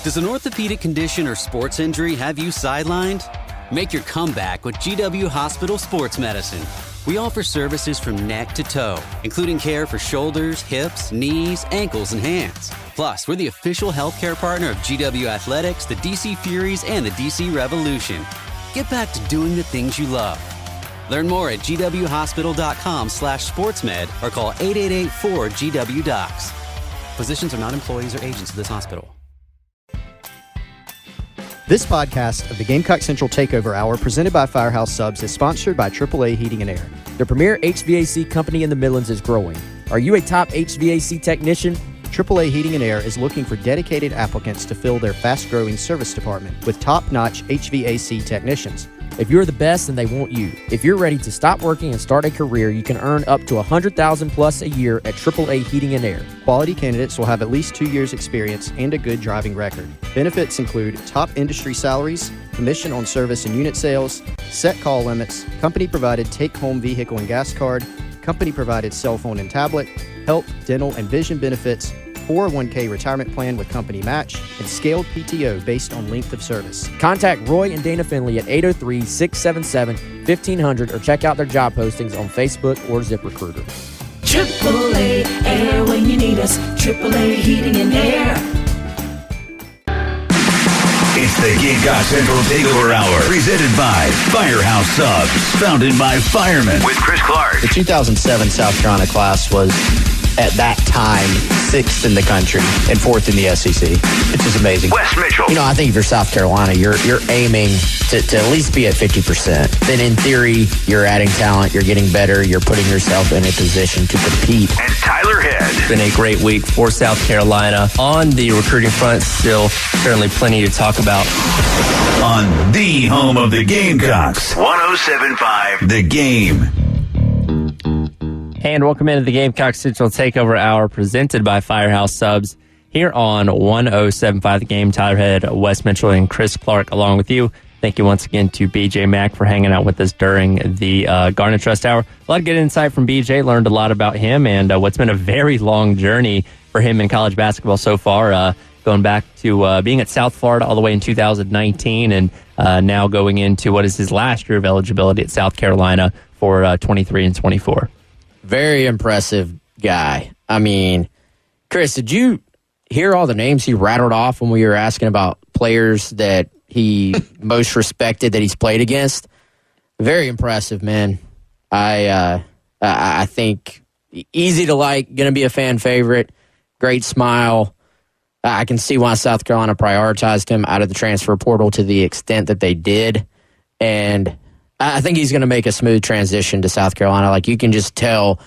Does an orthopedic condition or sports injury have you sidelined? Make your comeback with GW Hospital Sports Medicine. We offer services from neck to toe, including care for shoulders, hips, knees, ankles, and hands. Plus, we're the official healthcare partner of GW Athletics, the DC Furies, and the DC Revolution. Get back to doing the things you love. Learn more at gwhospital.com/sportsmed or call 888-4GW-DOCS. Physicians are not employees or agents of this hospital. This podcast of the Gamecock Central Takeover Hour presented by Firehouse Subs is sponsored by AAA Heating and Air. The premier HVAC company in the Midlands is growing. Are you a top HVAC technician? AAA Heating and Air is looking for dedicated applicants to fill their fast-growing service department with top-notch HVAC technicians. If you're the best, then they want you. If you're ready to stop working and start a career, you can earn up to $100,000 plus a year at AAA Heating and Air. Quality candidates will have at least 2 years experience and a good driving record. Benefits include top industry salaries, commission on service and unit sales, set call limits, company-provided take-home vehicle and gas card, company-provided cell phone and tablet, health, dental, and vision benefits, 401k retirement plan with company match, and scaled PTO based on length of service. Contact Roy and Dana Finley at 803-677-1500 or check out their job postings on Facebook or ZipRecruiter. AAA Air when you need us. AAA Heating and Air. It's the Gamecock Central Takeover Hour, presented by Firehouse Subs, founded by firemen, with Chris Clark. The 2007 South Carolina class was, at that time, 6th in the country and 4th in the SEC, which is amazing. Wes Mitchell. You know, I think if you're South Carolina, you're aiming to at least be at 50%. Then in theory, you're adding talent, you're getting better, you're putting yourself in a position to compete. And Tyler Head. It's been a great week for South Carolina. On the recruiting front, still certainly plenty to talk about. On the home of the Gamecocks, 107.5 The Game. And welcome into the Gamecock Central Takeover Hour presented by Firehouse Subs here on 107.5 The Game. Tyler Head, Wes Mitchell, and Chris Clark along with you. Thank you once again to BJ Mack for hanging out with us during the Garnet Trust Hour. A lot of good insight from BJ. Learned a lot about him and what's been a very long journey for him in college basketball so far. Going back to being at South Florida all the way in 2019 and now going into what is his last year of eligibility at South Carolina for 23 and 24. Very impressive guy. I mean, Chris, did you hear all the names he rattled off when we were asking about players that he most respected that he's played against? Very impressive, man. I think easy to like, going to be a fan favorite, great smile. I can see why South Carolina prioritized him out of the transfer portal to the extent that they did. And I think he's going to make a smooth transition to South Carolina. Like, you can just tell.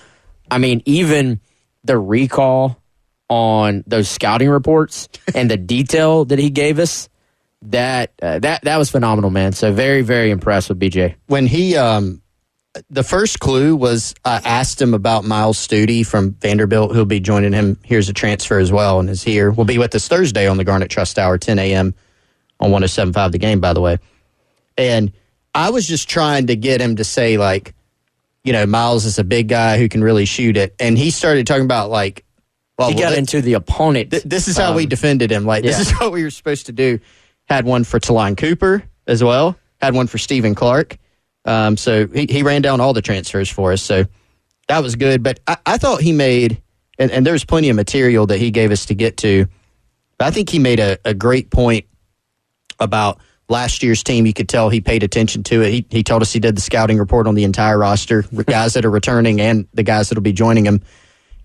I mean, even the recall on those scouting reports and the detail that he gave us, that was phenomenal, man. So very, very impressed with BJ. When he, the first clue was, I asked him about Miles Studi from Vanderbilt, who'll be joining him. Here's a transfer as well and is here. Will be with us Thursday on the Garnet Trust Hour, 10 a.m. on 107.5 The Game, by the way. And I was just trying to get him to say, like, you know, Miles is a big guy who can really shoot it. And he started talking about, like, well, he got into the opponent. This is how we defended him. Like, this is what we were supposed to do. Had one for Talon Cooper as well. Had one for Stephen Clark. So he ran down all the transfers for us. So that was good. But I thought he made, and there's plenty of material that he gave us to get to, but I think he made a great point about last year's team. You could tell he paid attention to it. He told us he did the scouting report on the entire roster, the guys that are returning and the guys that will be joining him.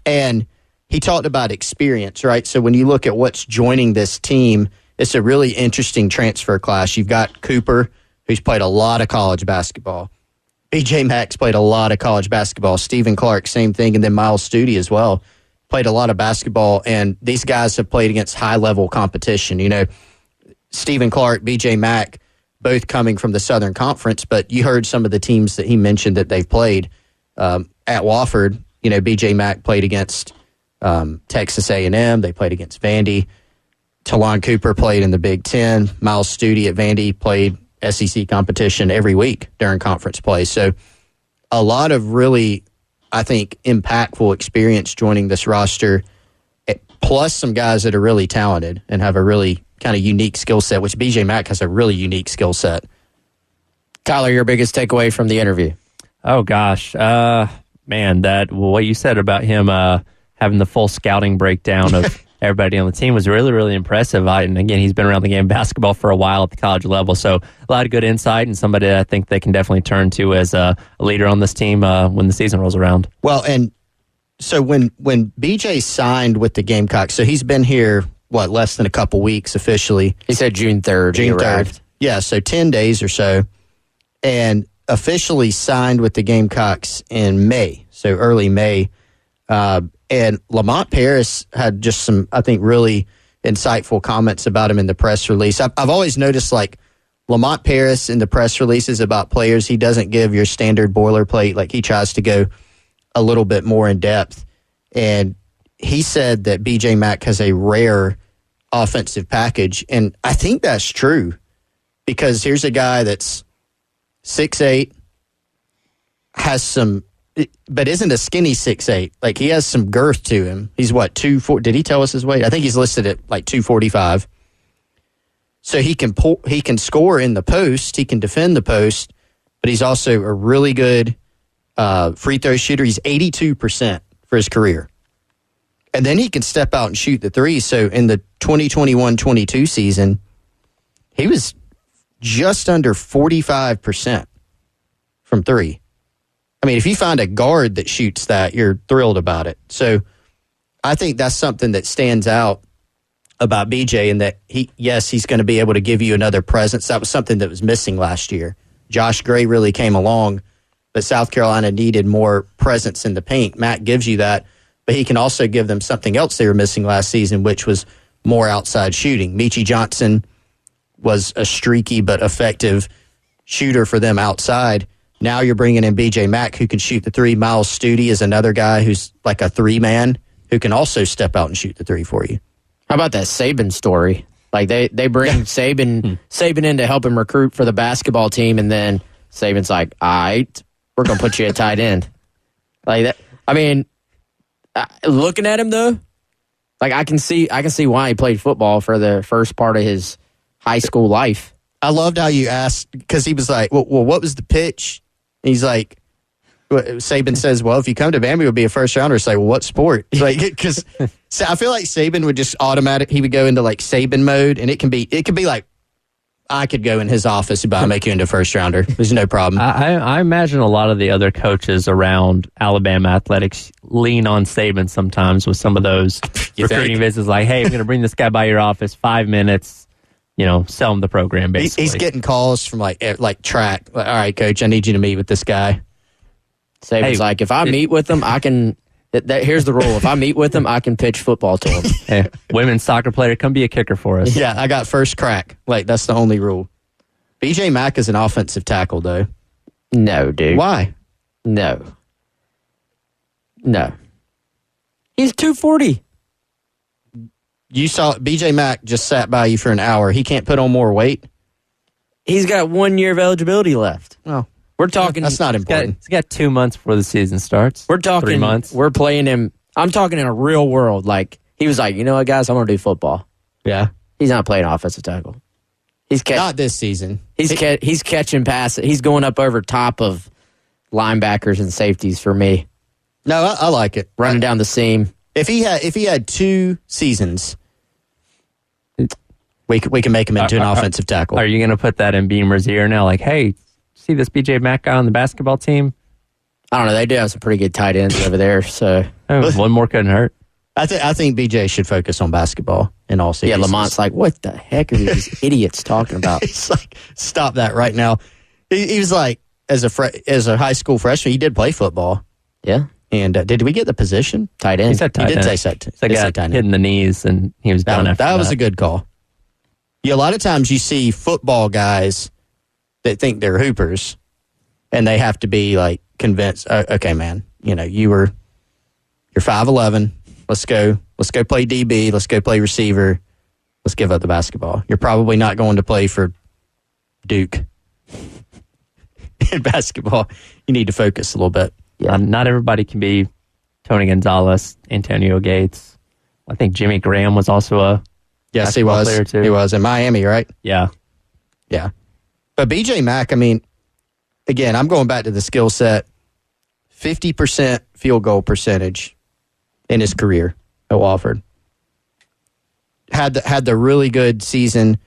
And he talked about experience, right? So when you look at what's joining this team, it's a really interesting transfer class. You've got Cooper, who's played a lot of college basketball. BJ Mack's played a lot of college basketball. Stephen Clark, same thing. And then Miles Studi as well. Played a lot of basketball. And these guys have played against high-level competition. You know, Stephen Clark, BJ Mack, both coming from the Southern Conference, but you heard some of the teams that he mentioned that they've played at Wofford. You know, BJ Mack played against Texas A&M. They played against Vandy. Talon Cooper played in the Big Ten. Miles Studi at Vandy played SEC competition every week during conference play. So a lot of really, I think, impactful experience joining this roster, plus some guys that are really talented and have a really kind of unique skill set, which BJ Mack has a really unique skill set. Tyler, your biggest takeaway from the interview? Oh gosh, man, what you said about him having the full scouting breakdown of everybody on the team was really, really impressive. And again, he's been around the game of basketball for a while at the college level, so a lot of good insight and somebody that I think they can definitely turn to as a leader on this team when the season rolls around. Well, and so when BJ signed with the Gamecocks, so he's been here, less than a couple weeks officially. He said June 3rd. June 3rd. Yeah, so 10 days or so. And officially signed with the Gamecocks in May, so early May. And Lamont Paris had just some, I think, really insightful comments about him in the press release. I've always noticed, like, Lamont Paris in the press releases about players, he doesn't give your standard boilerplate. Like, he tries to go a little bit more in depth. And he said that BJ Mack has a rare offensive package. And I think that's true, because here's a guy that's 6'8", has some, but isn't a skinny 6'8". Like, he has some girth to him. He's 240? Did he tell us his weight? I think he's listed at like 245. So he can score in the post. He can defend the post, but he's also a really good free throw shooter. He's 82% for his career. And then he can step out and shoot the three. So in the 2021-22 season, he was just under 45% from three. I mean, if you find a guard that shoots that, you're thrilled about it. So I think that's something that stands out about BJ, in that he's going to be able to give you another presence. That was something that was missing last year. Josh Gray really came along, but South Carolina needed more presence in the paint. Matt gives you that, but he can also give them something else they were missing last season, which was more outside shooting. Meechie Johnson was a streaky but effective shooter for them outside. Now you're bringing in BJ Mack, who can shoot the three. Miles Studi is another guy who's like a three-man who can also step out and shoot the three for you. How about that Saban story? Like, they bring Saban in to help him recruit for the basketball team, and then Saban's like, all right, we're going to put you at tight end. Like that. I mean, looking at him, though, like, I can see why he played football for the first part of his high school life. I loved how you asked, because he was like, well, what was the pitch? And he's like, Saban says, well, if you come to Bama, you'll be a first rounder. It's like, well, what sport? Like, because I feel like Saban would just he would go into like Saban mode, and it could be like, I could go in his office about to make you into a first rounder. There's no problem. I imagine a lot of the other coaches around Alabama athletics lean on Saban sometimes with some of those recruiting visits, like, hey, I'm going to bring this guy by your office, 5 minutes. Sell him the program, basically. He's getting calls from like track. Like, all right, coach, I need you to meet with this guy. Saban's like, if I meet with him, I can. Here's the rule: if I meet with him, I can pitch football to him. Hey, women's soccer player, come be a kicker for us. Yeah, I got first crack. Like, that's the only rule. BJ Mack is an offensive tackle, though. No, dude. Why? No. He's 240. You saw BJ Mack just sat by you for an hour. He can't put on more weight. He's got 1 year of eligibility left. Oh, we're talking. That's not important. He's got 2 months before the season starts. We're talking 3 months. We're playing him. I'm talking in a real world. Like, he was like, you know what, guys, I'm going to do football. Yeah. He's not playing offensive tackle. Not this season. He's catching passes. He's going up over top of linebackers and safeties for me. No, I like it. Running down the seam. If he had 2 seasons, we can make him into an offensive tackle. Are you going to put that in Beamer's ear now? Like, hey, see this BJ Mack guy on the basketball team? I don't know. They do have some pretty good tight ends over there. So one more couldn't hurt. I think BJ should focus on basketball in all seriousness. Yeah, Lamont's like, what the heck are these idiots talking about? It's like, stop that right now. He was like, as a high school freshman, he did play football. Yeah. And did we get the position? Tight end. He said tight end. He did say tight end. Hitting the knees, and he was done after that. That was a good call. Yeah, a lot of times you see football guys that think they're hoopers, and they have to be like convinced. Okay, man, you're 5'11". Let's go play DB. Let's go play receiver. Let's give up the basketball. You're probably not going to play for Duke in basketball. You need to focus a little bit. Yeah, not everybody can be Tony Gonzalez, Antonio Gates. I think Jimmy Graham was also a Yes, he basketball was. player, too. He was in Miami, right? Yeah. Yeah. But BJ Mack, I mean, again, I'm going back to the skill set. 50% field goal percentage in his career at Wofford. Had the really good season.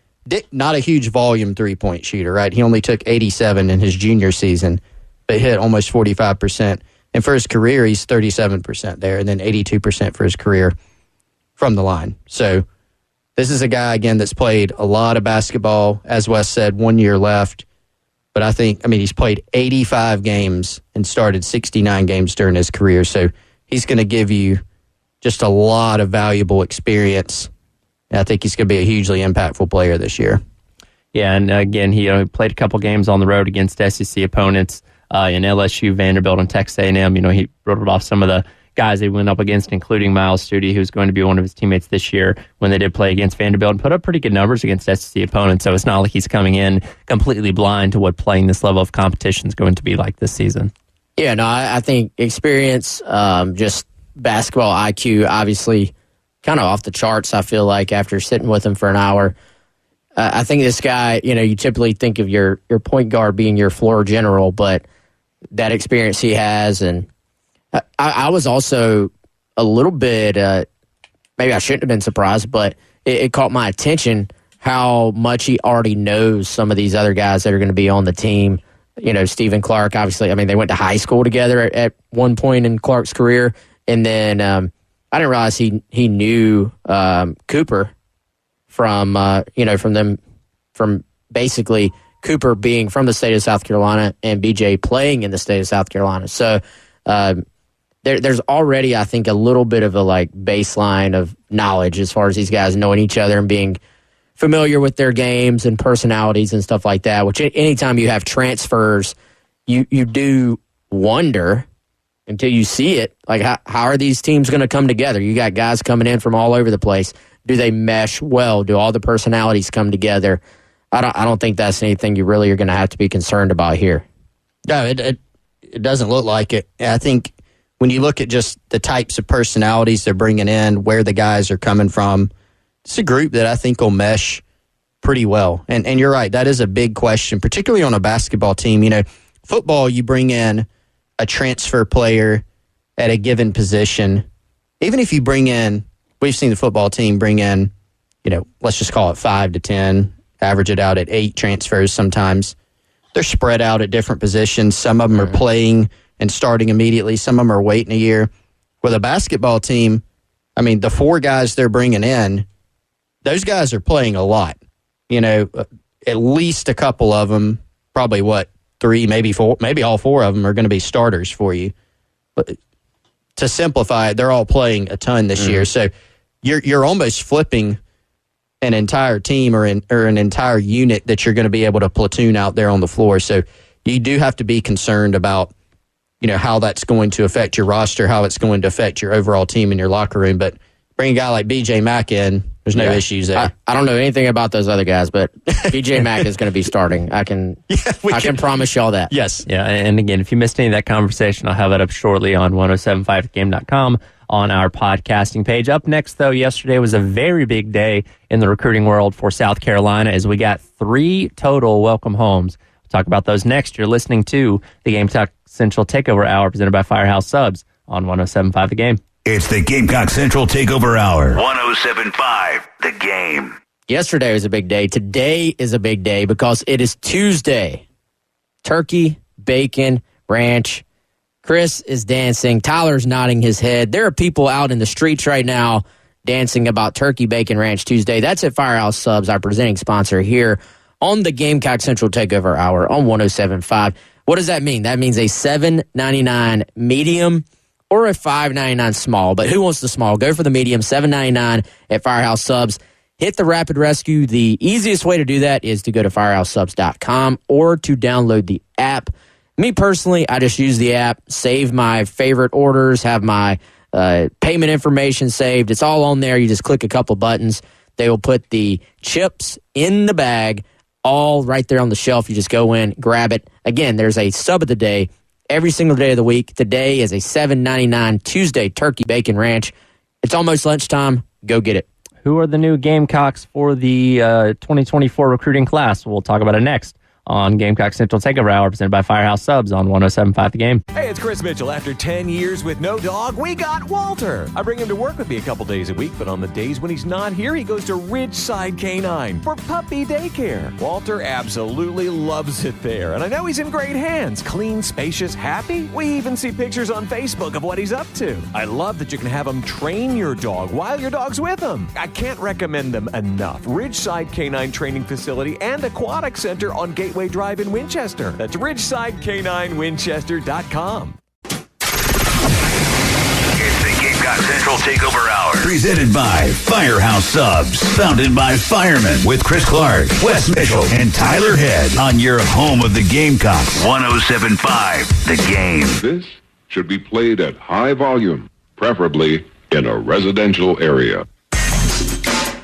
Not a huge volume three-point shooter, right? He only took 87 in his junior season, but hit almost 45%. And for his career, he's 37% there, and then 82% for his career from the line. So this is a guy, again, that's played a lot of basketball. As Wes said, 1 year left. But he's played 85 games and started 69 games during his career. So he's going to give you just a lot of valuable experience. And I think he's going to be a hugely impactful player this year. Yeah, and again, he played a couple games on the road against SEC opponents in LSU, Vanderbilt, and Texas A&M. He wrote off some of the guys they went up against, including Miles Studi, who's going to be one of his teammates this year when they did play against Vanderbilt, and put up pretty good numbers against SEC opponents. So it's not like he's coming in completely blind to what playing this level of competition is going to be like this season. Yeah, no, I think experience, just basketball IQ, obviously kind of off the charts, I feel like, after sitting with him for an hour. I think this guy, you typically think of your point guard being your floor general, but that experience he has, and I was also a little bit, maybe I shouldn't have been surprised, but it caught my attention how much he already knows some of these other guys that are going to be on the team. Stephen Clark, obviously, they went to high school together at one point in Clark's career. And then I didn't realize he knew Cooper from basically Cooper being from the state of South Carolina and BJ playing in the state of South Carolina. So there's already, I think, a little bit of a baseline of knowledge as far as these guys knowing each other and being familiar with their games and personalities and stuff like that, which anytime you have transfers, you do wonder until you see it. How are these teams going to come together? You got guys coming in from all over the place. Do they mesh well? Do all the personalities come together? I don't think that's anything you really are going to have to be concerned about here. No, it doesn't look like it. I think when you look at just the types of personalities they're bringing in, where the guys are coming from, it's a group that I think will mesh pretty well. And you're right, that is a big question, particularly on a basketball team. Football, you bring in a transfer player at a given position. Even if you bring in, we've seen the football team bring in, let's just call it 5 to 10, average it out at 8 transfers sometimes. They're spread out at different positions. Some of them are playing and starting immediately. Some of them are waiting a year. With a basketball team, the 4 guys they're bringing in, those guys are playing a lot. At least a couple of them, probably 3, maybe 4, maybe all 4 of them are going to be starters for you. But to simplify it, they're all playing a ton this year. So you're almost flipping an entire team or an entire unit that you're going to be able to platoon out there on the floor. So you do have to be concerned about, how that's going to affect your roster, how it's going to affect your overall team in your locker room. But bring a guy like BJ Mack in, there's no issues there. I don't know anything about those other guys, but BJ Mack is going to be starting. I can promise y'all that. Yes. Yeah, and again, if you missed any of that conversation, I'll have it up shortly on 1075thegame.com on our podcasting page. Up next, though, yesterday was a very big day in the recruiting world for South Carolina as we got 3 total welcome homes. We'll talk about those next. You're listening to the Gamecock Central Takeover Hour presented by Firehouse Subs on 1075 The Game. It's the Gamecock Central Takeover Hour. 1075 The Game. Yesterday was a big day. Today is a big day because it is Tuesday. Turkey, bacon, ranch. Chris is dancing. Tyler's nodding his head. There are people out in the streets right now dancing about Turkey, Bacon, Ranch Tuesday. That's at Firehouse Subs, our presenting sponsor here on the Gamecock Central Takeover Hour on 1075. What does that mean? That means a $7.99 medium or a $5.99 small. But who wants the small? Go for the medium, $7.99 at Firehouse Subs. Hit the Rapid Rescue. The easiest way to do that is to go to firehousesubs.com or to download the app. Me personally, I just use the app, save my favorite orders, have my payment information saved. It's all on there. You just click a couple buttons. They will put the chips in the bag, all right there on the shelf. You just go in, grab it. Again, there's a sub of the day every single day of the week. Today is a $7.99 Tuesday Turkey Bacon Ranch. It's almost lunchtime. Go get it. Who are the new Gamecocks for the 2024 recruiting class? We'll talk about it next on Gamecock Central Takeover Hour, presented by Firehouse Subs on 107.5 The Game. Hey, it's Chris Mitchell. After 10 years with no dog, we got Walter. I bring him to work with me a couple days a week, but on the days when he's not here, he goes to Ridgeside Canine for puppy daycare. Walter absolutely loves it there, and I know he's in great hands. Clean, spacious, happy. We even see pictures on Facebook of what he's up to. I love that you can have him train your dog while your dog's with him. I can't recommend them enough. Ridgeside Canine Training Facility and Aquatic Center on Gateway Drive in Winchester. That's RidgesideCanineWinchester.com. It's the Gamecock Central Takeover Hour. Presented by Firehouse Subs. Founded by firemen with Chris Clark, Wes Mitchell, and Tyler Head. On your home of the Gamecocks. 107.5 The Game. This should be played at high volume, preferably in a residential area.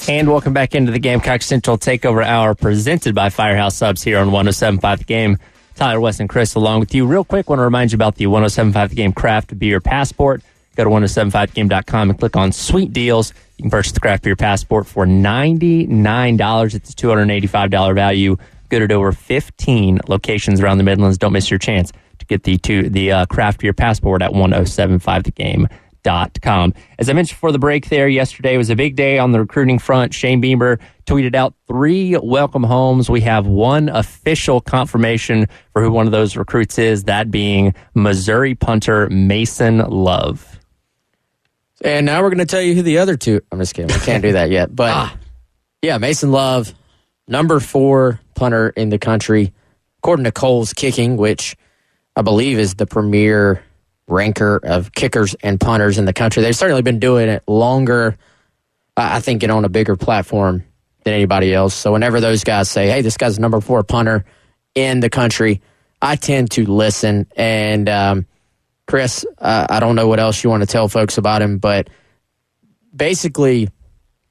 And welcome back into the Gamecock Central Takeover Hour, presented by Firehouse Subs here on 107.5 The Game. Tyler, Wes, and Chris along with you. Real quick, want to remind you about the 107.5 The Game Craft Beer Passport. Go to 107.5thegame.com and click on Sweet Deals. You can purchase the Craft Beer Passport for $99. It's a $285 value. Good at over 15 locations around the Midlands. Don't miss your chance to get the Craft Beer Passport at 107.5thegame.com. As I mentioned before the break there, yesterday was a big day on the recruiting front. Shane Beamer tweeted out 3 welcome homes. We have one official confirmation for who one of those recruits is, that being Missouri punter Mason Love. And now we're going to tell you who the other two... I'm just kidding. We can't do that yet. But, yeah, Mason Love, number 4 punter in the country, according to Cole's Kicking, which I believe is the premier ranker of kickers and punters in the country. They've certainly been doing it longer, I think, and on a bigger platform than anybody else. So whenever those guys say, hey, this guy's number 4 punter in the country, I tend to listen. And Chris, I don't know what else you want to tell folks about him, but basically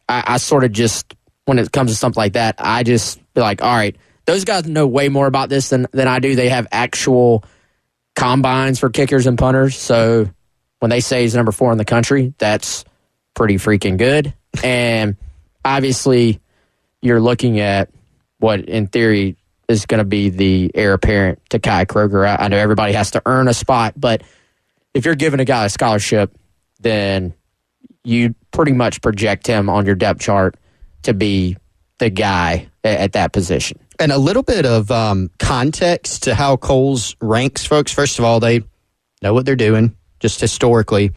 I sort of just, when it comes to something like that, I just be like, all right, those guys know way more about this than I do. They have actual combines for kickers and punters. So when they say he's number 4 in the country, that's pretty freaking good. And obviously you're looking at what in theory is going to be the heir apparent to Kai Kroger. I know everybody has to earn a spot, but if you're giving a guy a scholarship, then you pretty much project him on your depth chart to be the guy at that position. And a little bit of context to how Coles ranks folks. First of all, they know what they're doing, just historically.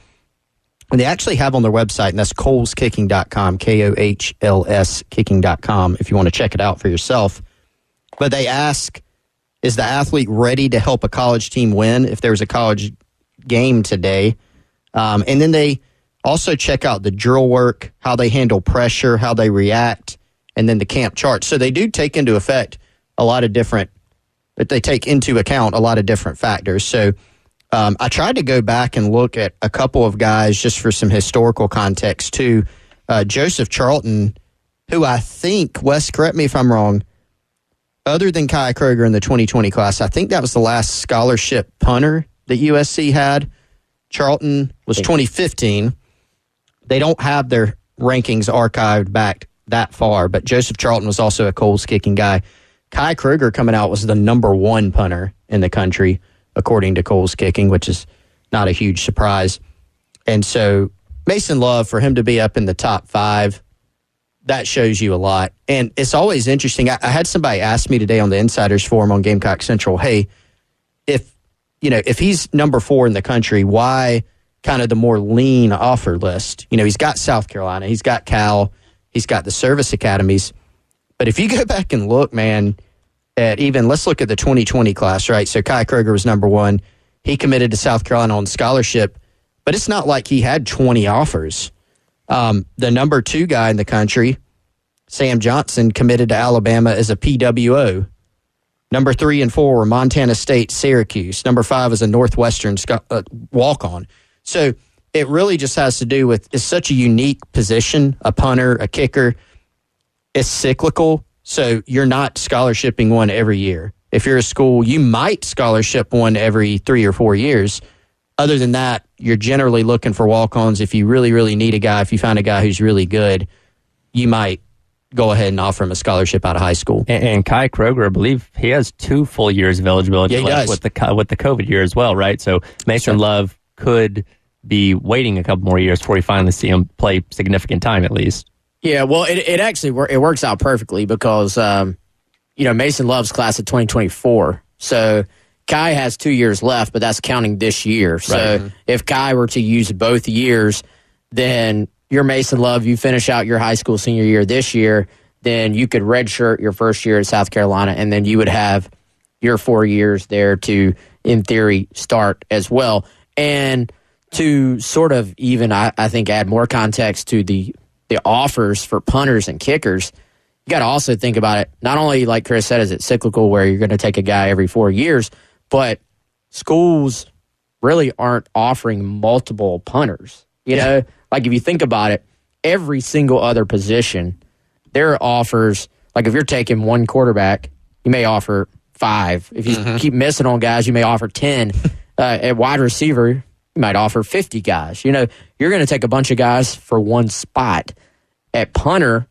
And they actually have on their website, and that's coleskicking.com, KOHLS kicking.com, if you want to check it out for yourself. But they ask, is the athlete ready to help a college team win if there was a college game today? And then they also check out the drill work, how they handle pressure, how they react, and then the camp chart. So they do take into effect a lot of different, but they take into account a lot of different factors. So I tried to go back and look at a couple of guys just for some historical context too. Joseph Charlton, who I think, Wes, correct me if I'm wrong, other than Kai Kroger in the 2020 class, I think that was the last scholarship punter that USC had. Charlton was 2015. They don't have their rankings archived back that far, but Joseph Charlton was also a Coles Kicking guy. Kai Kroger coming out was the number 1 punter in the country, according to Coles Kicking, which is not a huge surprise. And so Mason Love, for him to be up in the top 5, that shows you a lot. And it's always interesting. I had somebody ask me today on the Insiders Forum on Gamecock Central, hey, if he's number 4 in the country, why kind of the more lean offer list? He's got South Carolina, he's got Cal, he's got the service academies. But if you go back and look, man, at even, let's look at the 2020 class, right? So Kai Kroger was number 1. He committed to South Carolina on scholarship, but it's not like he had 20 offers. The number 2 guy in the country, Sam Johnson, committed to Alabama as a PWO. Number 3 and 4 were Montana State, Syracuse. Number 5 is a Northwestern walk-on. So it really just has to do with, it's such a unique position, a punter, a kicker. It's cyclical, so you're not scholarshiping one every year. If you're a school, you might scholarship one every 3 or 4 years. Other than that, you're generally looking for walk-ons if you really, really need a guy, if you find a guy who's really good. you might go ahead and offer him a scholarship out of high school. And Kai Kroger, I believe he has 2 full years of eligibility left with the COVID year as well, right? So Mason Love could be waiting a couple more years before we finally see him play significant time at least. Yeah, well, it actually works out perfectly because Mason Love's class of 2024. So Kai has 2 years left, but that's counting this year. So if Kai were to use both years, then you're Mason Love, you finish out your high school senior year this year, then you could redshirt your first year at South Carolina, and then you would have your 4 years there to, in theory, start as well. And to sort of even, I think, add more context to the offers for punters and kickers, you got to also think about it. Not only, like Chris said, is it cyclical where you're going to take a guy every 4 years, but schools really aren't offering multiple punters. You know, like if you think about it, every single other position, there are offers. Like if you're taking one quarterback, you may offer 5. If you keep missing on guys, you may offer 10. At wide receiver, you might offer 50 guys. You know, you're going to take a bunch of guys for one spot. At punter,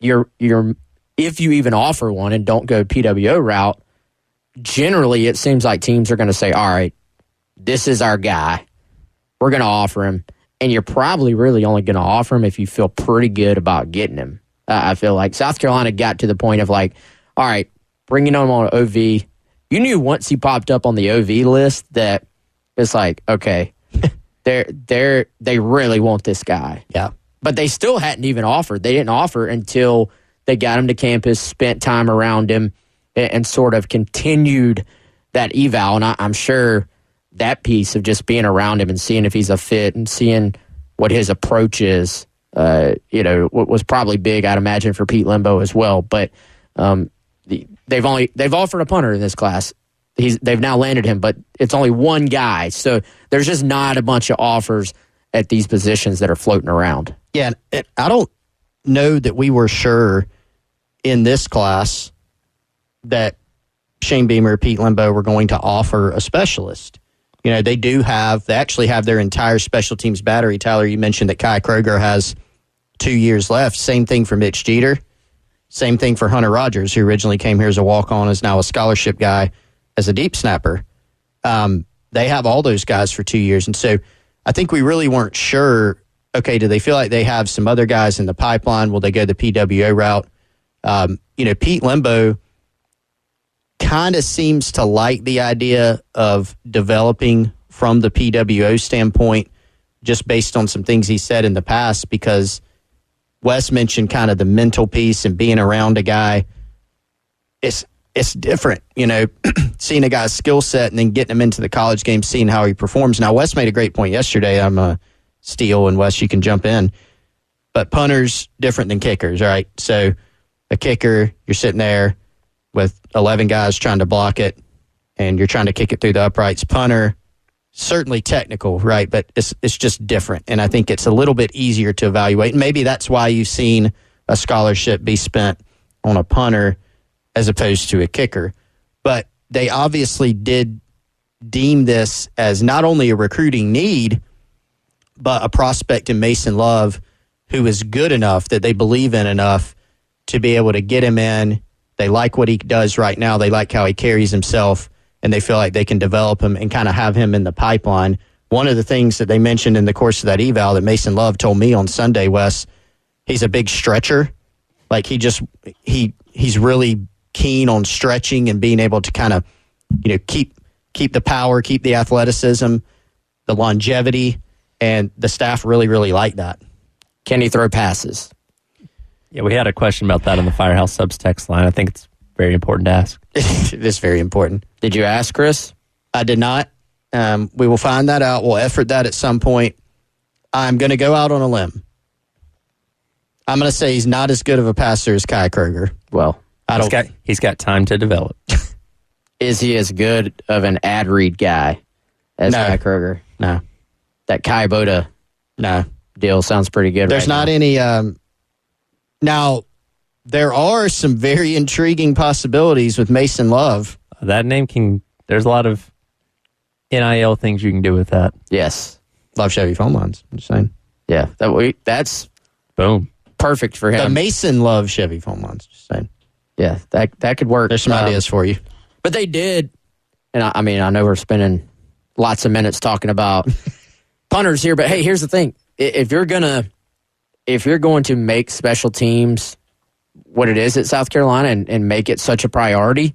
you're if you even offer one and don't go PWO route, generally it seems like teams are going to say, all right, this is our guy. We're going to offer him. And you're probably really only going to offer him if you feel pretty good about getting him. I feel like South Carolina got to the point of like, all right, bringing him on OV. You knew once he popped up on the OV list that it's like, okay, they really want this guy. Yeah. But they still hadn't even offered. They didn't offer until they got him to campus, spent time around him, and sort of continued that eval. And I'm sure that piece of just being around him and seeing if he's a fit and seeing what his approach is, was probably big, I'd imagine, for Pete Limbo as well. But they've offered a punter in this class. They've now landed him, but it's only one guy. So there's just not a bunch of offers at these positions that are floating around. Yeah, and I don't know that we were sure in this class that Shane Beamer, Pete Limbo were going to offer a specialist. You know, they actually have their entire special teams battery. Tyler, you mentioned that Kai Kroger has 2 years left. Same thing for Mitch Jeter. Same thing for Hunter Rogers, who originally came here as a walk-on, is now a scholarship guy as a deep snapper. They have all those guys for 2 years. And so I think we really weren't sure, okay, do they feel like they have some other guys in the pipeline? Will they go the PWO route? Pete Limbo kind of seems to like the idea of developing from the PWO standpoint, just based on some things he said in the past, because Wes mentioned kind of the mental piece and being around a guy. It's different, seeing a guy's skill set and then getting him into the college game, seeing how he performs. Now, Wes made a great point yesterday. I'm a steal, and Wes, you can jump in. But punters, different than kickers, right? So a kicker, you're sitting there with 11 guys trying to block it, and you're trying to kick it through the uprights. Punter, certainly technical, right? But it's just different, and I think it's a little bit easier to evaluate. And maybe that's why you've seen a scholarship be spent on a punter as opposed to a kicker. But they obviously did deem this as not only a recruiting need, but a prospect in Mason Love who is good enough that they believe in enough to be able to get him in. They like what he does right now. They like how he carries himself, and they feel like they can develop him and kind of have him in the pipeline. One of the things that they mentioned in the course of that eval that Mason Love told me on Sunday, Wes, he's a big stretcher. Like he's really keen on stretching and being able to kind of, keep the power, keep the athleticism, the longevity, and the staff really, really like that. Can he throw passes? Yeah, we had a question about that on the Firehouse Subs text line. I think it's very important to ask. It is very important. Did you ask, Chris? I did not. We will find that out. We'll effort that at some point. I'm going to go out on a limb. I'm going to say he's not as good of a passer as Kai Kroger. Well, he's got time to develop. Is he as good of an ad read guy as Kai Kroger? No. That Kai Boda deal sounds pretty good. There's not any... Now, there are some very intriguing possibilities with Mason Love. That name there's a lot of NIL things you can do with that. Yes. Love Chevy phone lines, I'm just saying. Yeah, that's boom. perfect for him. The Mason Love Chevy phone lines. Just saying. Yeah, that could work. There's some ideas for you. But they did, and I mean, I know we're spending lots of minutes talking about punters here, but hey, here's the thing: if you're going to make special teams what it is at South Carolina and make it such a priority,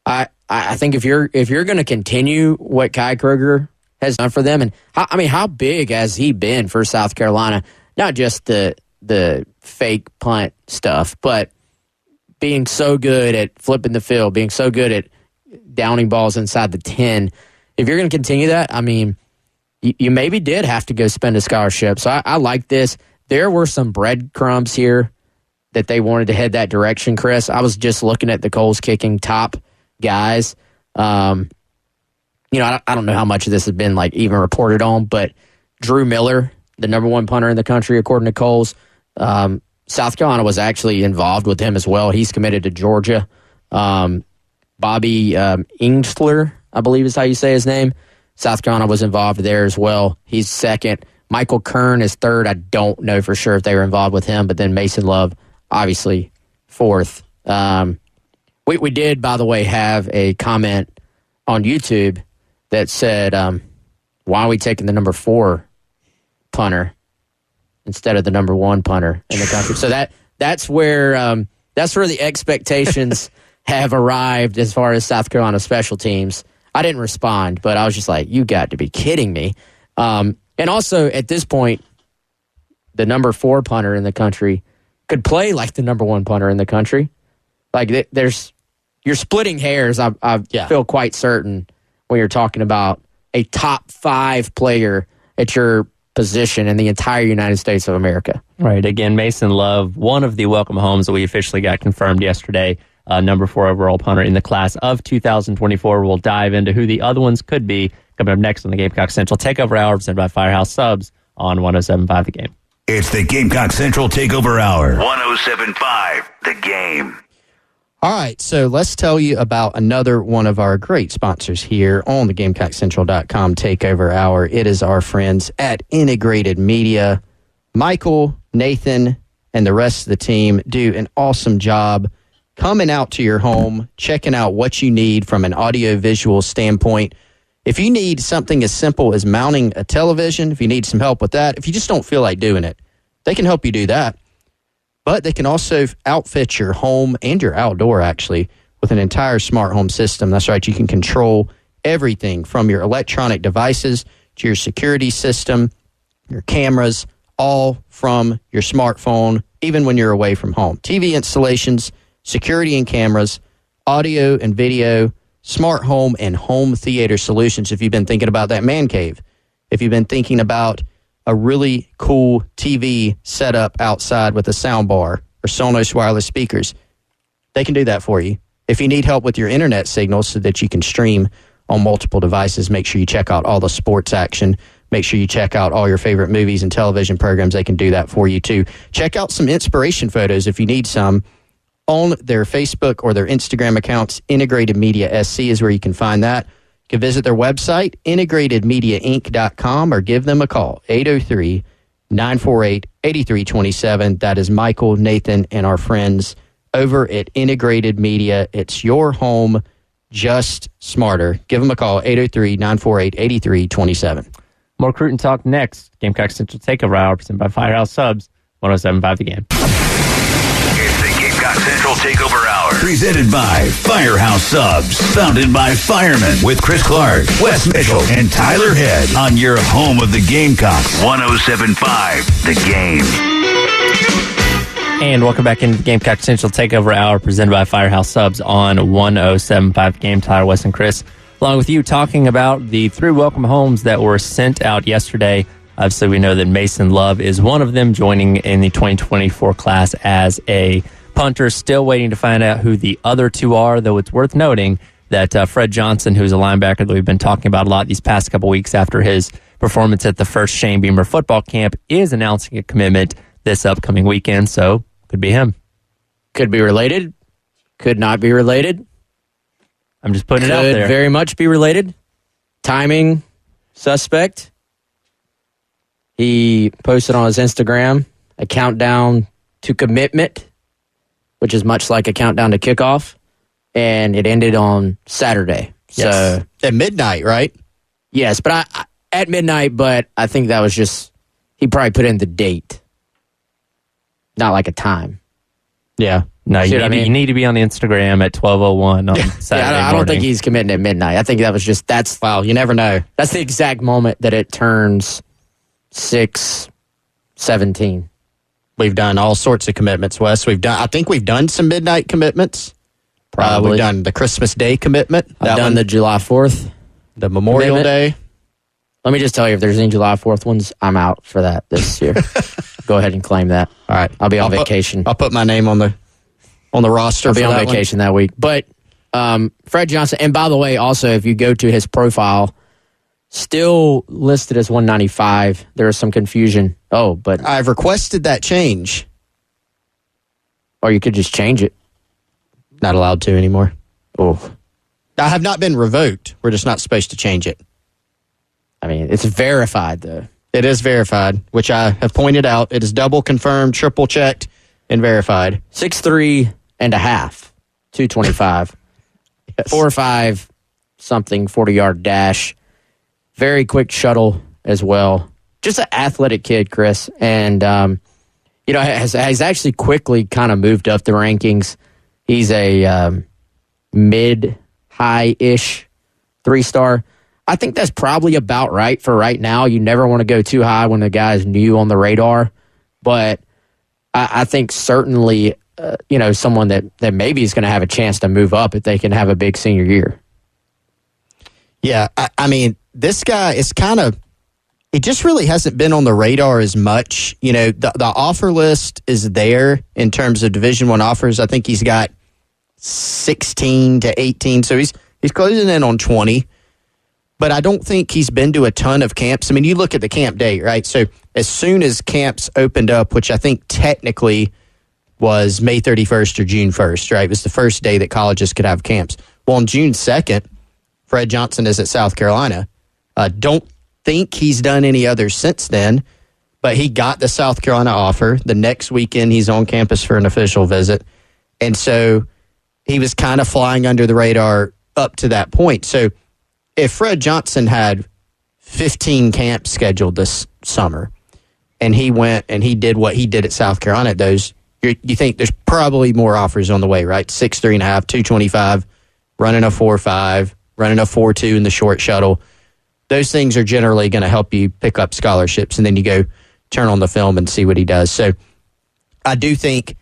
I think if you're going to continue what Kai Kruger has done for them, and how big has he been for South Carolina? Not just the fake punt stuff, but being so good at flipping the field, being so good at downing balls inside the 10. If you're going to continue that, I mean, you maybe did have to go spend a scholarship. So I like this. There were some breadcrumbs here that they wanted to head that direction, Chris. I was just looking at the Coles kicking top guys. I don't know how much of this has been like even reported on, but Drew Miller, the number one punter in the country, according to Coles, South Carolina was actually involved with him as well. He's committed to Georgia. Bobby Ingstler, I believe is how you say his name. South Carolina was involved there as well. He's second. Michael Kern is third. I don't know for sure if they were involved with him, but then Mason Love, obviously, fourth. We did, by the way, have a comment on YouTube that said, why are we taking the number 4 punter instead of the number 1 punter in the country? So that's where the expectations have arrived as far as South Carolina special teams. I didn't respond, but I was just like, you got to be kidding me. And also, at this point, the number 4 punter in the country could play like the number 1 punter in the country. Like, you're splitting hairs, I feel quite certain, when you're talking about a top 5 player at your position in the entire United States of America. Right. Again, Mason Love, one of the welcome homes that we officially got confirmed yesterday, number 4 overall punter in the class of 2024. We'll dive into who the other ones could be coming up next on the Gamecock Central Takeover Hour, presented by Firehouse Subs on 107.5 The Game. It's the Gamecock Central Takeover Hour. 107.5 The Game. All right, so let's tell you about another one of our great sponsors here on the GamecockCentral.com Takeover Hour. It is our friends at Integrated Media. Michael, Nathan, and the rest of the team do an awesome job coming out to your home, checking out what you need from an audio-visual standpoint. If you need something as simple as mounting a television, if you need some help with that, if you just don't feel like doing it, they can help you do that. But they can also outfit your home and your outdoor, actually, with an entire smart home system. That's right. You can control everything from your electronic devices to your security system, your cameras, all from your smartphone, even when you're away from home. TV installations, security and cameras, audio and video, smart home and home theater solutions. If you've been thinking about that man cave, if you've been thinking about a really cool TV setup outside with a sound bar or Sonos wireless speakers, they can do that for you. If you need help with your internet signals so that you can stream on multiple devices, make sure you check out all the sports action. Make sure you check out all your favorite movies and television programs. They can do that for you too. Check out some inspiration photos if you need some on their Facebook or their Instagram accounts. Integrated Media SC is where you can find that. You can visit their website, integratedmediainc.com, or give them a call, 803-948-8327. That is Michael, Nathan, and our friends over at Integrated Media. It's your home, just smarter. Give them a call, 803-948-8327. More recruiting talk next. Gamecock Central Takeover Hour, presented by Firehouse Subs, 107.5 The Game. It's the Gamecock Central Takeover Hour. Presented by Firehouse Subs. Founded by firemen with Chris Clark, Wes Mitchell, and Tyler Head on your home of the Gamecocks. 107.5 The Game. And welcome back into the Gamecock Central Takeover Hour, presented by Firehouse Subs on 107.5 The Game. Tyler, Wes, and Chris, along with you, talking about the 3 welcome homes that were sent out yesterday. Obviously, we know that Mason Love is one of them, joining in the 2024 class as a punter. Still waiting to find out who the other 2 are, though it's worth noting that Fred Johnson, who's a linebacker that we've been talking about a lot these past couple weeks after his performance at the first Shane Beamer football camp, is announcing a commitment this upcoming weekend, so could be him. Could be related, could not be related. I'm just putting it out there. Could very much be related. Timing, suspect. He posted on his Instagram a countdown to commitment, which is much like a countdown to kickoff, and it ended on Saturday. Yes. So at midnight, right? Yes, but I at midnight, but I think that was just, he probably put in the date, not like a time. Yeah. No, you need to be on the Instagram at 12:01 on Saturday morning. I don't think he's committing at midnight. I think that was just, wow, you never know. That's the exact moment that it turns 6:17. We've done all sorts of commitments, Wes. I think we've done some midnight commitments. Probably. We've done the Christmas Day commitment. I've done the July 4th. The Memorial Day. Let me just tell you, if there's any July 4th ones, I'm out for that this year. Go ahead and claim that. All right. I'll be on vacation. I'll put my name on the roster. I'll be on vacation that week. But Fred Johnson, and by the way, also, if you go to his profile, still listed as 195. There is some confusion. Oh, but I've requested that change. Or you could just change it. Not allowed to anymore. Oh. I have not been revoked. We're just not supposed to change it. I mean, it's verified, though. It is verified, which I have pointed out. It is double confirmed, triple checked, and verified. 6'3" and a half, 225. Yes. 4.5 something, 40-yard dash. Very quick shuttle as well. Just an athletic kid, Chris. And, has actually quickly kind of moved up the rankings. He's a mid-high-ish 3-star. I think that's probably about right for right now. You never want to go too high when the guy's new on the radar. But I think certainly, someone that maybe is going to have a chance to move up if they can have a big senior year. Yeah, I mean, this guy is it just really hasn't been on the radar as much. The offer list is there in terms of Division I offers. I think he's got 16 to 18, so he's closing in on 20. But I don't think he's been to a ton of camps. I mean, you look at the camp date, right? So as soon as camps opened up, which I think technically was May 31st or June 1st, right? It was the first day that colleges could have camps. Well, on June 2nd, Fred Johnson is at South Carolina. Don't think he's done any others since then, but he got the South Carolina offer. The next weekend, he's on campus for an official visit. And so he was kind of flying under the radar up to that point. So if Fred Johnson had 15 camps scheduled this summer and he went and he did what he did at South Carolina at those, you think there's probably more offers on the way, right? 6'3.5", 225, running a 4.5, running a 4.2 in the short shuttle. Those things are generally going to help you pick up scholarships, and then you go turn on the film and see what he does. So I do think,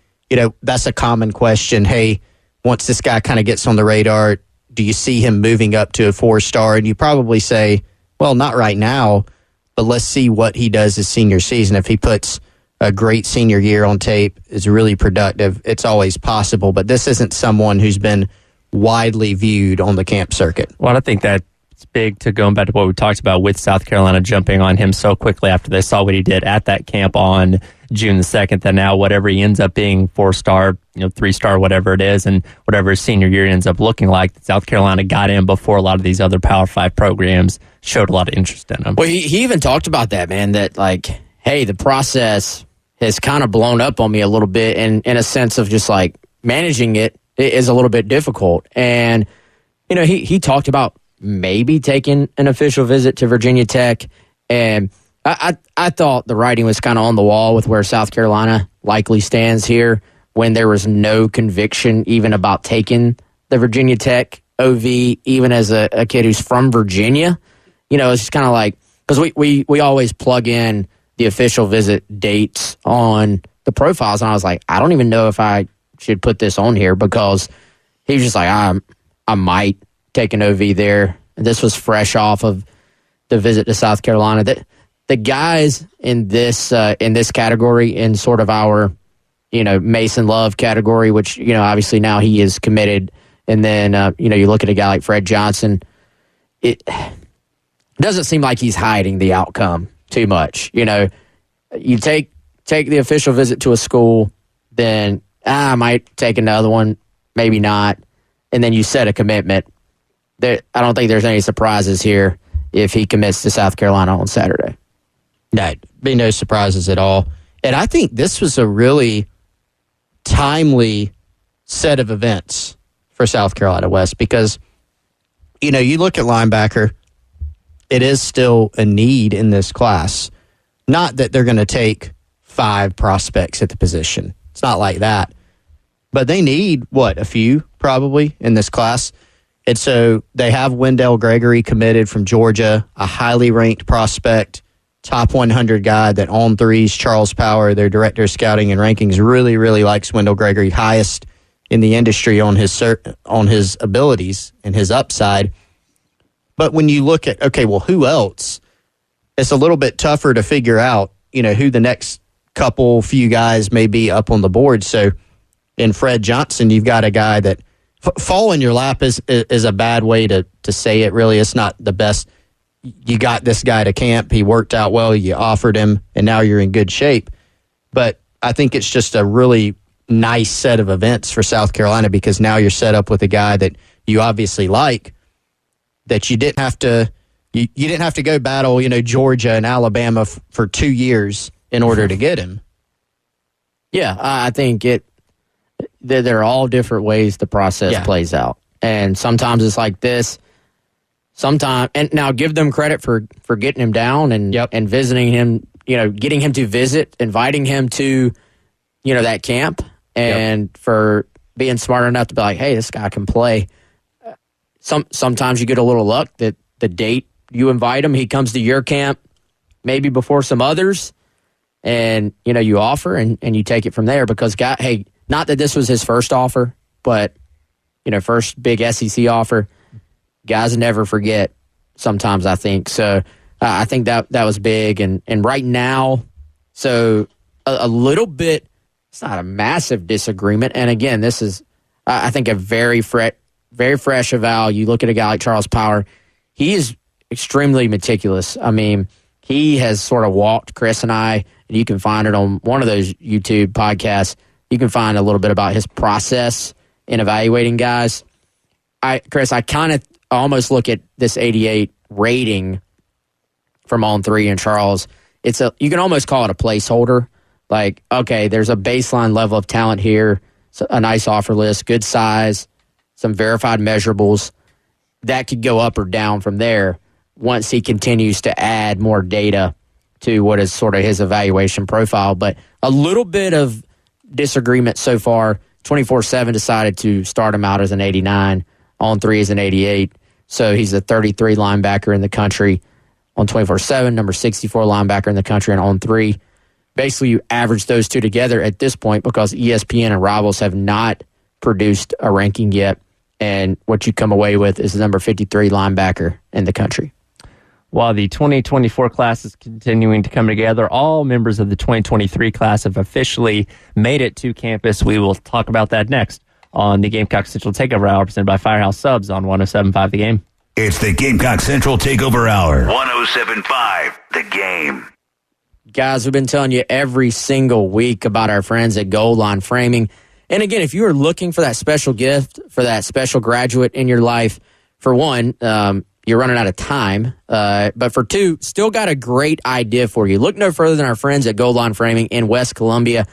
that's a common question. Hey, once this guy kind of gets on the radar, do you see him moving up to a 4-star? And you probably say, well, not right now, but let's see what he does his senior season. If he puts a great senior year on tape, is really productive, it's always possible. But this isn't someone who's been widely viewed on the camp circuit. Well, I think that's big to going back to what we talked about with South Carolina jumping on him so quickly after they saw what he did at that camp on June the 2nd, that now whatever he ends up being, 4-star, 3-star, whatever it is, and whatever his senior year ends up looking like, South Carolina got in before a lot of these other Power 5 programs showed a lot of interest in him. Well, he even talked about that, man, that hey, the process has kind of blown up on me a little bit, and in a sense of just managing it is a little bit difficult. And, he talked about maybe taking an official visit to Virginia Tech, and I thought the writing was kind of on the wall with where South Carolina likely stands here when there was no conviction even about taking the Virginia Tech OV, even as a kid who's from Virginia. It's just kind of because we always plug in the official visit dates on the profiles, and I was like, I don't even know if I should put this on here, because he was just like, I might take an OV there. And this was fresh off of the visit to South Carolina. The guys in this category, in sort of our, Mason Love category, which, obviously now he is committed. And then, you look at a guy like Fred Johnson, it doesn't seem like he's hiding the outcome too much. You take the official visit to a school, then I might take another one, maybe not. And then you set a commitment. I don't think there's any surprises here if he commits to South Carolina on Saturday. No, be no surprises at all. And I think this was a really timely set of events for South Carolina West because, you look at linebacker, it is still a need in this class. Not that they're going to take 5 prospects at the position. It's not like that. But they need, a few probably in this class. And so they have Wendell Gregory committed from Georgia, a highly ranked prospect, top 100 guy that on threes, Charles Power, their director of scouting and rankings, really, really likes Wendell Gregory, highest in the industry on his abilities and his upside. But when you look at, who else? It's a little bit tougher to figure out, who the next few guys may be up on the board. So in Fred Johnson, you've got a guy that fall in your lap is a bad way to say it. Really, it's not the best. You got this guy to camp. He worked out well. You offered him, and now you're in good shape. But I think it's just a really nice set of events for South Carolina because now you're set up with a guy that you obviously like, that you didn't have to you didn't have to go battle, Georgia and Alabama for 2 years in order to get him. Yeah, I think there are all different ways the process plays out. And sometimes it's like this. Sometimes, and now give them credit for getting him down and visiting him, getting him to visit, inviting him to, that camp, and for being smart enough to be like, hey, this guy can play. Sometimes you get a little luck that the date you invite him, he comes to your camp maybe before some others, and, you offer and you take it from there because, not that this was his first offer, but, first big SEC offer. Guys never forget sometimes, I think. So I think that was big. And right now, so a little bit, it's not a massive disagreement. And again, this is, I think, a very fresh eval. You look at a guy like Charles Power, he is extremely meticulous. I mean, he has sort of walked Chris and I, and you can find it on one of those YouTube podcasts. You can find a little bit about his process in evaluating guys. Chris, I kind of almost look at this 88 rating from On 3 and Charles. You can almost call it a placeholder. Like, okay, there's a baseline level of talent here, a nice offer list, good size, some verified measurables. That could go up or down from there once he continues to add more data to what is sort of his evaluation profile. But a little bit of disagreement so far. 24/7 decided to start him out as an 89. On 3 is an 88. So he's a 33 linebacker in the country on 24/7, number 64 linebacker in the country, and on 3. Basically, you average those two together at this point because ESPN and Rivals have not produced a ranking yet. And what you come away with is the number 53 linebacker in the country. While the 2024 class is continuing to come together, all members of the 2023 class have officially made it to campus. We will talk about that next on the Gamecock Central Takeover Hour presented by Firehouse Subs on 107.5 The Game. It's the Gamecock Central Takeover Hour. 107.5 The Game. Guys, we've been telling you every single week about our friends at Goal Line Framing. And again, if you are looking for that special gift, for that special graduate in your life, for one, you're running out of time. But for two, still got a great idea for you. Look no further than our friends at Goal Line Framing in West Columbia.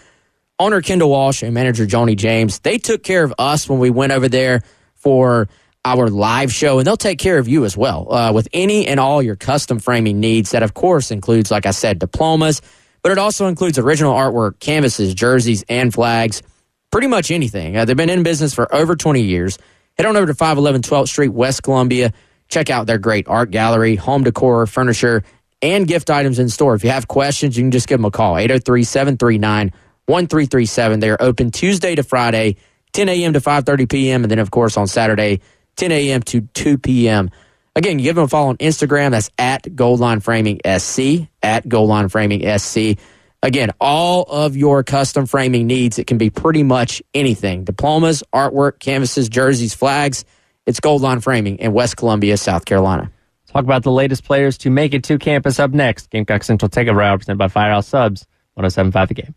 Owner Kendall Walsh and manager Joni James, they took care of us when we went over there for our live show, and they'll take care of you as well with any and all your custom framing needs. That, of course, includes, like I said, diplomas, but it also includes original artwork, canvases, jerseys, and flags, pretty much anything. They've been in business for over 20 years. Head on over to 511 12th Street, West Columbia. Check out their great art gallery, home decor, furniture, and gift items in store. If you have questions, you can just give them a call, 803-739-1337. They are open Tuesday to Friday, 10 a.m. to 5:30 p.m., and then, of course, on Saturday, 10 a.m. to 2 p.m. Again, you give them a follow on Instagram. That's at Goal Line Framing SC, at Goal Line Framing SC. Again, all of your custom framing needs, it can be pretty much anything. Diplomas, artwork, canvases, jerseys, flags. It's Goal Line Framing in West Columbia, South Carolina. Talk about the latest players to make it to campus up next. Gamecock Central Takeover Hour presented by Firehouse Subs, 107.5 The Game.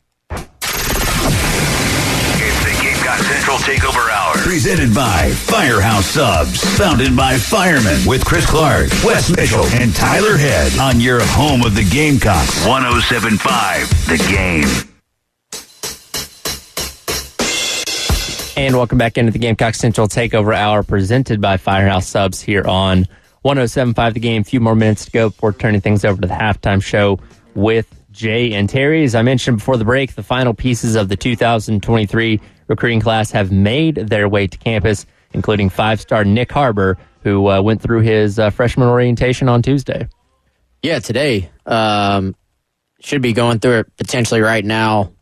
It's the Gamecock Central Takeover Hour. Presented by Firehouse Subs. Founded by firemen with Chris Clark, Wes Mitchell, and Tyler Head on your home of the Gamecocks. 107.5 The Game. And welcome back into the Gamecock Central Takeover Hour presented by Firehouse Subs here on 107.5 The Game. A few more minutes to go before turning things over to the halftime show with Jay and Terry. As I mentioned before the break, the final pieces of the 2023 recruiting class have made their way to campus, including five-star Nick Harbor, who went through his freshman orientation on Tuesday. Yeah, today. Should be going through it potentially right now.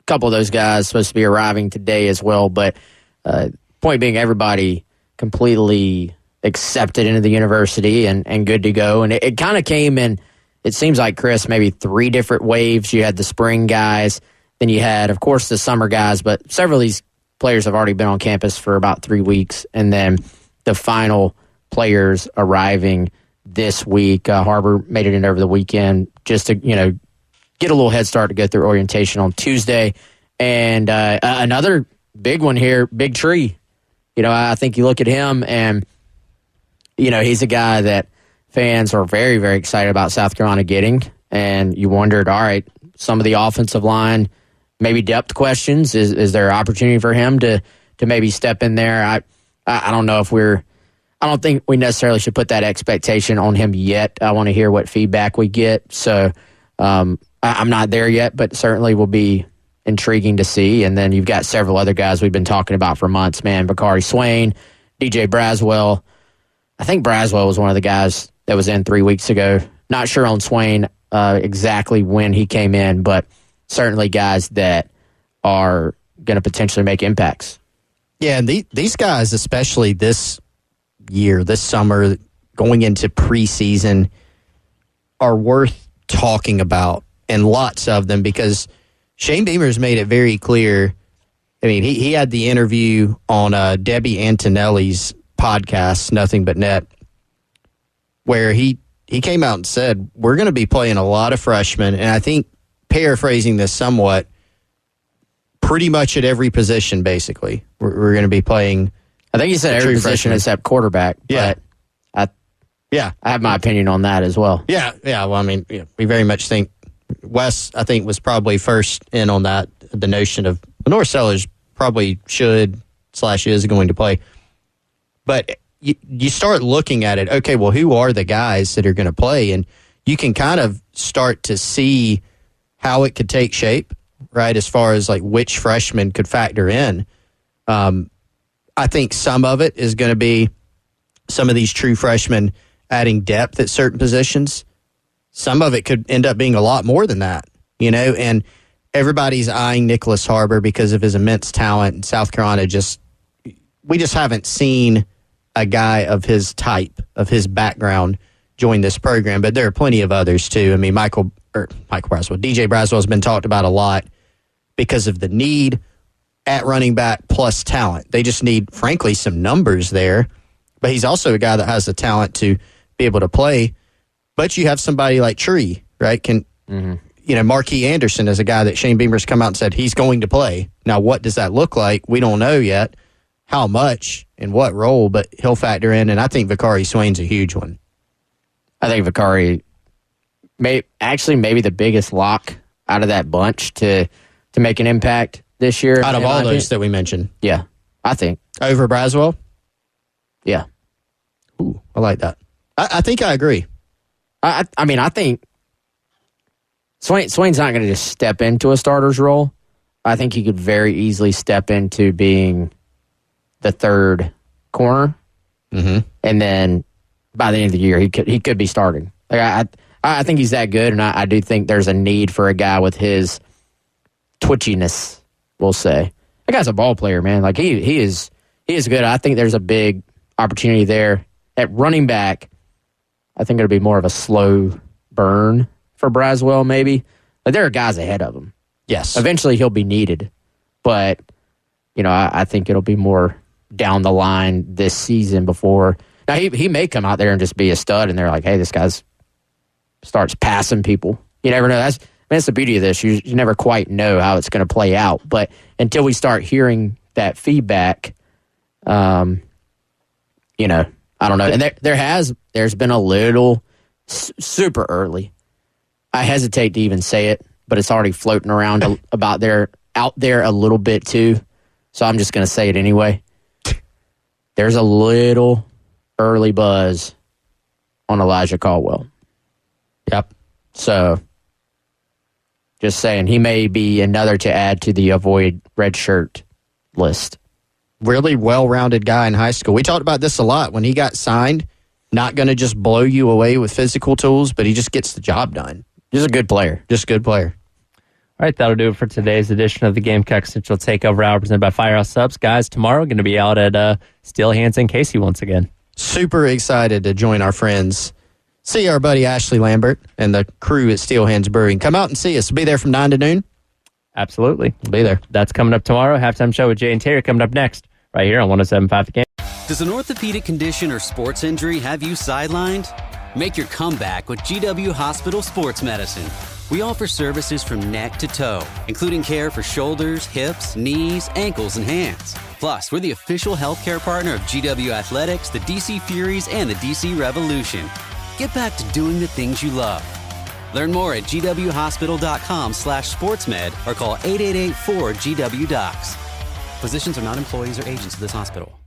A couple of those guys supposed to be arriving today as well, but point being, everybody completely accepted into the university and good to go. And it kind of came in, it seems like, Chris, maybe three different waves. You had the spring guys, then you had, of course, the summer guys, but several of these players have already been on campus for about 3 weeks, and then the final players arriving this week. Harbor made it in over the weekend just to, get a little head start to go through orientation on Tuesday. And another big one here, Big Tree. I think you look at him and, he's a guy that fans are very, very excited about South Carolina getting. And you wondered, all right, some of the offensive line, maybe depth questions. Is there an opportunity for him to maybe step in there? I don't know if I don't think we necessarily should put that expectation on him yet. I want to hear what feedback we get. So I'm not there yet, but certainly will be intriguing to see. And then you've got several other guys we've been talking about for months, man. Bakari Swain, DJ Braswell. I think Braswell was one of the guys that was in 3 weeks ago. Not sure on Swain exactly when he came in, but certainly guys that are going to potentially make impacts. Yeah, and these guys, especially this year, this summer, going into preseason, are worth talking about, and lots of them, because Shane Beamer's made it very clear. I mean, he had the interview on Debbie Antonelli's podcast, Nothing But Net, where he came out and said, we're going to be playing a lot of freshmen, and I think, paraphrasing this somewhat, pretty much at every position, basically. We're going to be playing. I think he said every position except quarterback. Yeah. But I have my opinion on that as well. Yeah. Well, I mean, we very much think Wes, I think, was probably first in on that, the notion of Lenore Sellers probably is going to play. But you start looking at it, okay, well, who are the guys that are going to play? And you can kind of start to see how it could take shape, right, as far as like which freshmen could factor in. I think some of it is going to be some of these true freshmen adding depth at certain positions. Some of it could end up being a lot more than that, and everybody's eyeing Nicholas Harbor because of his immense talent. And South Carolina we just haven't seen a guy of his type, of his background, join this program. But there are plenty of others too. I mean, Michael Braswell, DJ Braswell has been talked about a lot because of the need at running back plus talent. They just need, frankly, some numbers there. But he's also a guy that has the talent to be able to play. But you have somebody like Tree, right? Marquis Anderson is a guy that Shane Beamer's come out and said he's going to play. Now, what does that look like? We don't know yet how much and what role, but he'll factor in. And I think Bakari Swain's a huge one. I think Bakari maybe the biggest lock out of that bunch to make an impact this year. Out of all those that we mentioned. Yeah, I think. Over Braswell? Yeah. Ooh, I like that. I think I agree. I think Swain's not going to just step into a starter's role. I think he could very easily step into being the third corner. Mm-hmm. And then by the end of the year, he could be starting. Like I think he's that good, and I do think there's a need for a guy with his twitchiness, we'll say. That guy's a ball player, man. Like he is good. I think there's a big opportunity there. At running back, I think it'll be more of a slow burn for Braswell, maybe. Like, there are guys ahead of him. Yes. Eventually he'll be needed. But, I think it'll be more down the line this season before. Now, he may come out there and just be a stud, and they're like, hey, this guy's starts passing people. You never know. That's the beauty of this. You never quite know how it's going to play out. But until we start hearing that feedback, I don't know. And there's been a little super early. I hesitate to even say it, but it's already floating around out there a little bit too. so I'm just going to say it anyway. There's a little early buzz on Elijah Caldwell. Yep. So, just saying, he may be another to add to the avoid red shirt list. Really well-rounded guy in high school. We talked about this a lot. When he got signed, not going to just blow you away with physical tools, but he just gets the job done. Just a good player. Just a good player. All right, that'll do it for today's edition of the Gamecock Central Takeover Hour presented by Firehouse Subs. Guys, tomorrow going to be out at Steel Hands in Casey once again. Super excited to join our friends. See our buddy Ashley Lambert and the crew at Steel Hands Brewing. Come out and see us. Be there from 9 to noon. Absolutely. We'll be there. That's coming up tomorrow. Halftime show with Jay and Terry coming up next, right here on 107.5 The Game. Does an orthopedic condition or sports injury have you sidelined? Make your comeback with GW Hospital Sports Medicine. We offer services from neck to toe, including care for shoulders, hips, knees, ankles, and hands. Plus, we're the official healthcare partner of GW Athletics, the DC Furies, and the DC Revolution. Get back to doing the things you love. Learn more at GWHospital.com/sportsmed or call 888-4GW-DOCS. Physicians are not employees or agents of this hospital.